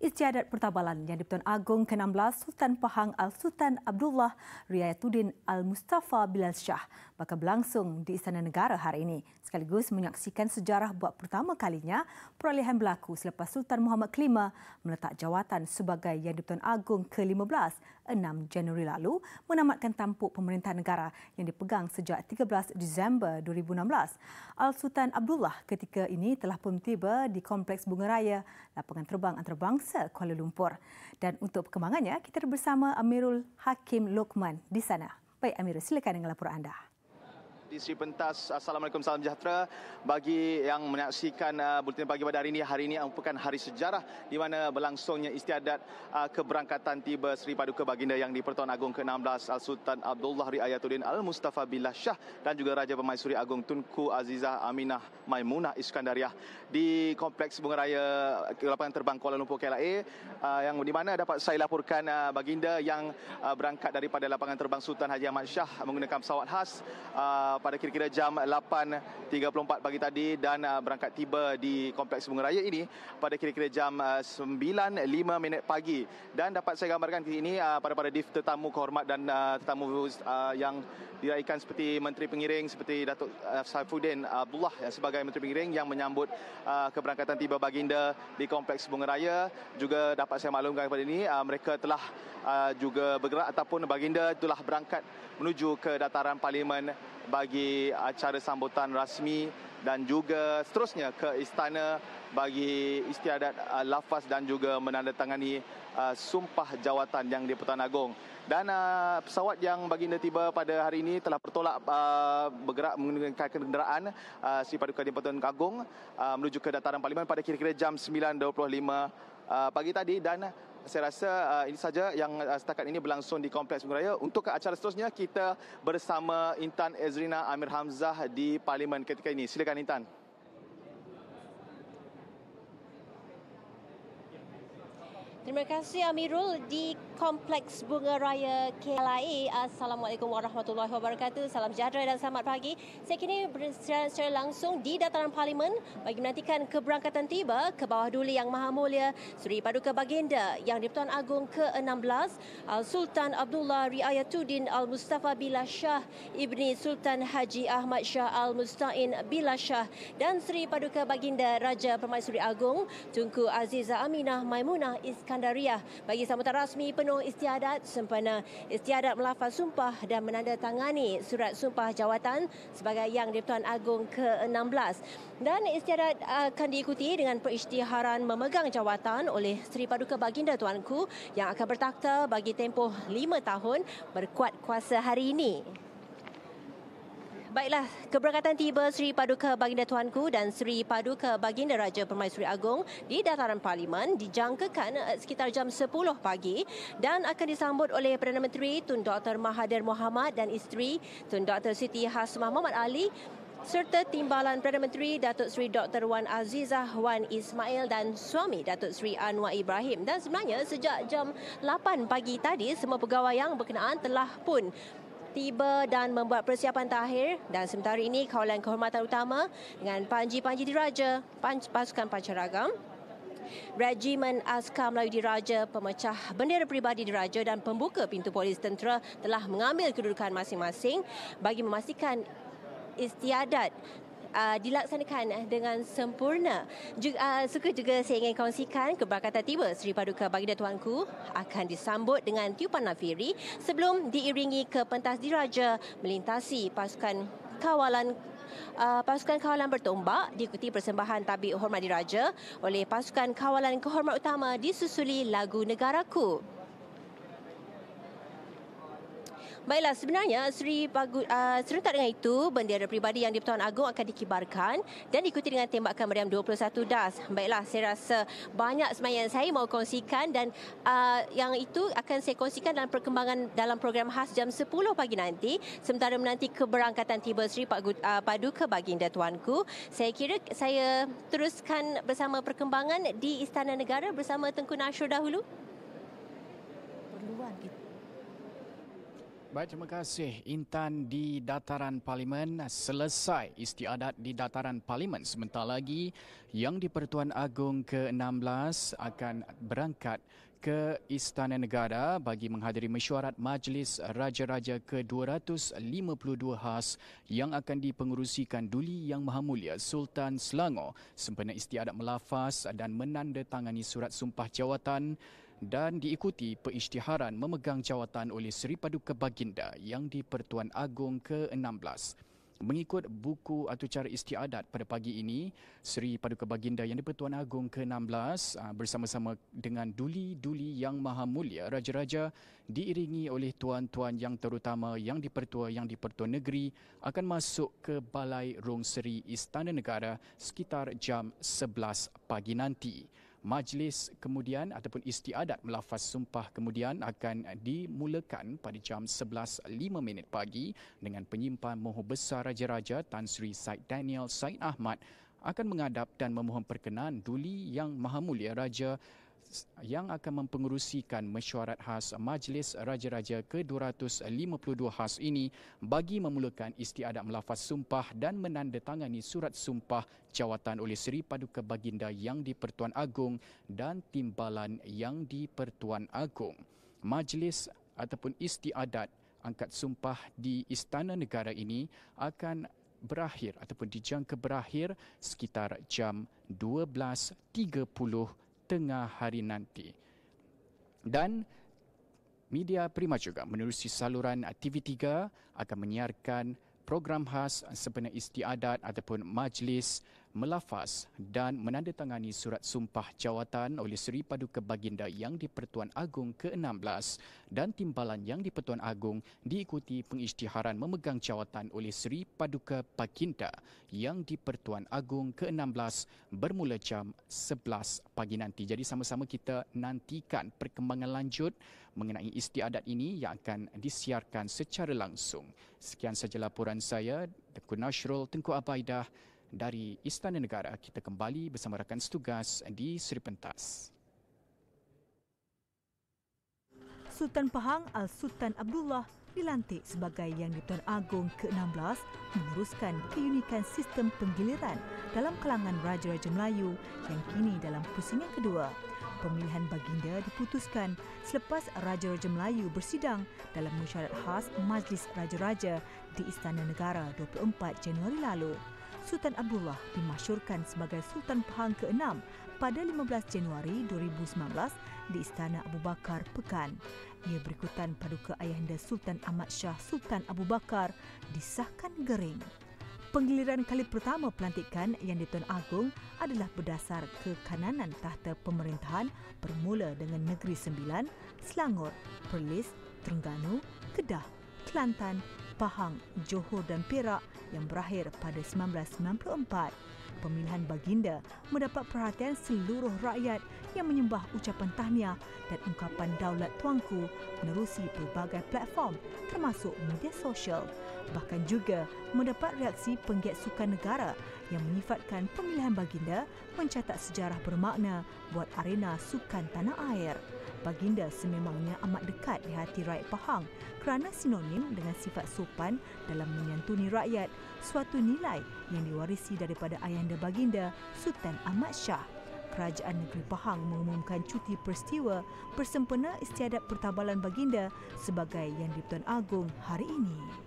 Istiadat pertabalan Yang di-Pertuan Agong ke-16 Sultan Pahang Al-Sultan Abdullah Riayatuddin Al-Mustafa Bilal Shah bakal berlangsung di Istana Negara hari ini, sekaligus menyaksikan sejarah buat pertama kalinya perolehan berlaku selepas Sultan Muhammad Kelima meletak jawatan sebagai Yang di-Pertuan Agong ke-15 6 Januari lalu, menamatkan tampuk pemerintah negara yang dipegang sejak 13 Disember 2016. Al-Sultan Abdullah ketika ini telah pun tiba di Kompleks Bunga Raya Lapangan Terbang Antarabangsa Kuala Lumpur. Dan untuk perkembangannya, kita bersama Amirul Hakim Lokman di sana. Baik Amirul, silakan dengan laporan anda. Di Sri Pentas, Assalamualaikum, salam sejahtera bagi yang menyaksikan Buletin Pagi pada hari ini merupakan hari sejarah di mana berlangsungnya istiadat keberangkatan tiba Sri Paduka Baginda Yang di-Pertuan Agong ke-16 Al-Sultan Abdullah Riayatuddin Al-Mustafa Bilal Shah dan juga Raja Permaisuri Agong Tunku Azizah Aminah Maimunah Iskandariah di Kompleks Bunga Raya Lapangan Terbang Kuala Lumpur KLIA, yang di mana dapat saya laporkan baginda yang berangkat daripada Lapangan Terbang Sultan Haji Ahmad Shah menggunakan pesawat khas pada kira-kira jam 8.34 pagi tadi dan berangkat tiba di Kompleks Bunga Raya ini pada kira-kira jam 9.05 pagi. Dan dapat saya gambarkan di sini pada tetamu kehormat dan tetamu yang diraikan seperti Menteri Pengiring seperti Datuk Saifuddin Abdullah sebagai Menteri Pengiring yang menyambut keberangkatan tiba baginda di Kompleks Bunga Raya. Juga dapat saya maklumkan kepada ini mereka telah juga bergerak ataupun baginda telah berangkat menuju ke dataran Parlimen bagi acara sambutan rasmi dan juga seterusnya ke istana bagi istiadat lafaz dan juga menandatangani sumpah jawatan Yang di-Pertuan Agong. Dan pesawat yang baginda tiba pada hari ini telah bertolak bergerak menggunakan kenderaan Sri Paduka Yang di-Pertuan Agong menuju ke dataran Parlimen pada kira-kira jam 9.25 pagi tadi. Dan saya rasa ini saja yang setakat ini berlangsung di Kompleks Bunga Raya. Untuk acara seterusnya, kita bersama Intan Ezrina Amir Hamzah di Parlimen ketika ini. Silakan Intan. Terima kasih Amirul di Kompleks Bunga Raya KLIA. Assalamualaikum warahmatullahi wabarakatuh. Salam sejahtera dan selamat pagi. Saya kini secara langsung di dataran Parlimen bagi menantikan keberangkatan tiba ke bawah duli Yang Maha Mulia Sri Paduka Baginda Yang di-Pertuan Agong ke-16 Sultan Abdullah Riayatuddin Al-Mustafa Bilal Shah Ibni Sultan Haji Ahmad Shah Al-Mustain Bilal Shah dan Sri Paduka Baginda Raja Permaisuri Agong Tunku Azizah Aminah Maimunah Iskandariah bagi sambutan rasmi penuh istiadat sempena istiadat melafaz sumpah dan menandatangani surat sumpah jawatan sebagai Yang di-Pertuan Agong ke-16. Dan istiadat akan diikuti dengan perisytiharan memegang jawatan oleh Sri Paduka Baginda Tuanku yang akan bertakhta bagi tempoh 5 tahun berkuat kuasa hari ini. Baiklah, keberangkatan tiba Sri Paduka Baginda Tuanku dan Sri Paduka Baginda Raja Permaisuri Agong di dataran Parlimen dijangkakan sekitar jam 10 pagi dan akan disambut oleh Perdana Menteri Tun Dr. Mahathir Mohamad dan isteri Tun Dr. Siti Hasmah Muhammad Ali serta timbalan Perdana Menteri Datuk Seri Dr. Wan Azizah Wan Ismail dan suami Datuk Seri Anwar Ibrahim. Dan sebenarnya sejak jam 8 pagi tadi semua pegawai yang berkenaan telah pun tiba dan membuat persiapan takhir. Dan sementara ini kawalan kehormatan utama dengan panji-panji diraja, pasukan pancaragam, Regimen Askar Melayu Diraja, pemecah bendera peribadi diraja dan pembuka pintu polis tentera telah mengambil kedudukan masing-masing bagi memastikan istiadat dilaksanakan dengan sempurna. Suka juga saya ingin kongsikan keberangkatan tiba Sri Paduka Baginda Tuanku akan disambut dengan tiupan nafiri sebelum diiringi ke pentas diraja melintasi pasukan kawalan bertombak, diikuti persembahan tabik hormat diraja oleh pasukan kawalan kehormat utama disusuli lagu Negaraku. Baiklah, sebenarnya serentak dengan itu, bendera peribadi Yang di-Pertuan Agong akan dikibarkan dan diikuti dengan tembakan meriam 21 das. Baiklah, saya rasa banyak sebenarnya yang saya mahu kongsikan dan yang itu akan saya kongsikan dalam perkembangan dalam program khas jam 10 pagi nanti. Sementara menanti keberangkatan tiba Sri Paduka Baginda Tuanku, saya kira saya teruskan bersama perkembangan di Istana Negara bersama Tengku Nashur dahulu. Baik, terima kasih Intan. Di dataran Parlimen, selesai istiadat di dataran Parlimen. Sebentar lagi Yang di-Pertuan Agong ke-16 akan berangkat ke Istana Negara bagi menghadiri mesyuarat Majlis Raja-Raja ke-252 khas yang akan dipengerusikan Duli Yang Maha Mulia Sultan Selangor sempena istiadat melafaz dan menandatangani surat sumpah jawatan dan diikuti perisytiharan memegang jawatan oleh Seri Paduka Baginda Yang di-Pertuan Agong ke-16. Mengikut buku atau cara istiadat pada pagi ini, Seri Paduka Baginda Yang di-Pertuan Agong ke-16 bersama-sama dengan Duli-Duli Yang Maha Mulia Raja-Raja diiringi oleh tuan-tuan yang terutama Yang di-Pertua Negeri akan masuk ke Balai Rong Seri Istana Negara sekitar jam 11 pagi nanti. Majlis kemudian ataupun istiadat melafaz sumpah kemudian akan dimulakan pada jam 11.05 pagi dengan penyimpan Moho Besar Raja-Raja Tan Sri Said Daniel Said Ahmad akan menghadap dan memohon perkenan Duli Yang Maha Mulia Raja yang akan mempengerusikan mesyuarat khas Majlis Raja-Raja ke-252 khas ini bagi memulakan istiadat melafaz sumpah dan menandatangani surat sumpah jawatan oleh Seri Paduka Baginda Yang di-Pertuan Agong dan Timbalan Yang di-Pertuan Agong. Majlis ataupun istiadat angkat sumpah di Istana Negara ini akan berakhir ataupun dijangka berakhir sekitar jam 12.30 tengah hari nanti. Dan Media Prima juga menerusi saluran TV3 akan menyiarkan program khas sempena istiadat ataupun majlis melafaz dan menandatangani surat sumpah jawatan oleh Seri Paduka Baginda Yang di-Pertuan Agong ke-16 dan Timbalan Yang di-Pertuan Agong diikuti pengisytiharan memegang jawatan oleh Seri Paduka Baginda Yang di-Pertuan Agong ke-16 bermula jam 11 pagi nanti. Jadi sama-sama kita nantikan perkembangan lanjut mengenai istiadat ini yang akan disiarkan secara langsung. Sekian sahaja laporan saya, Tengku Nasrul Tengku Abaidah dari Istana Negara. Kita kembali bersama rakan setugas di Seri Pentas. Sultan Pahang Al-Sultan Abdullah dilantik sebagai Yang di-Pertuan Agong ke-16 meneruskan keunikan sistem penggiliran dalam kalangan Raja-Raja Melayu yang kini dalam pusingan kedua. Pemilihan baginda diputuskan selepas Raja-Raja Melayu bersidang dalam mesyuarat khas Majlis Raja-Raja di Istana Negara 24 Januari lalu. Sultan Abdullah dimasyurkan sebagai Sultan Pahang ke-6 pada 15 Januari 2019 di Istana Abu Bakar, Pekan. Ia berikutan Paduka Ayahanda Sultan Ahmad Shah Sultan Abu Bakar disahkan gering. Penggiliran kali pertama pelantikan Yang di-Pertuan Agong adalah berdasar kekananan tahta pemerintahan bermula dengan Negeri Sembilan, Selangor, Perlis, Terengganu, Kedah, Kelantan, Pahang, Johor dan Perak yang berakhir pada 1994. Pemilihan baginda mendapat perhatian seluruh rakyat yang menyembah ucapan tahniah dan ungkapan daulat tuanku menerusi pelbagai platform termasuk media sosial. Bahkan juga mendapat reaksi penggiat sukan negara yang menyifatkan pemilihan baginda mencatat sejarah bermakna buat arena sukan tanah air. Baginda sememangnya amat dekat di hati rakyat Pahang kerana sinonim dengan sifat sopan dalam menyantuni rakyat, suatu nilai yang diwarisi daripada ayahanda baginda Sultan Ahmad Shah. Kerajaan Negeri Pahang mengumumkan cuti peristiwa bersempena istiadat pertabalan baginda sebagai Yang di-Pertuan Agong hari ini.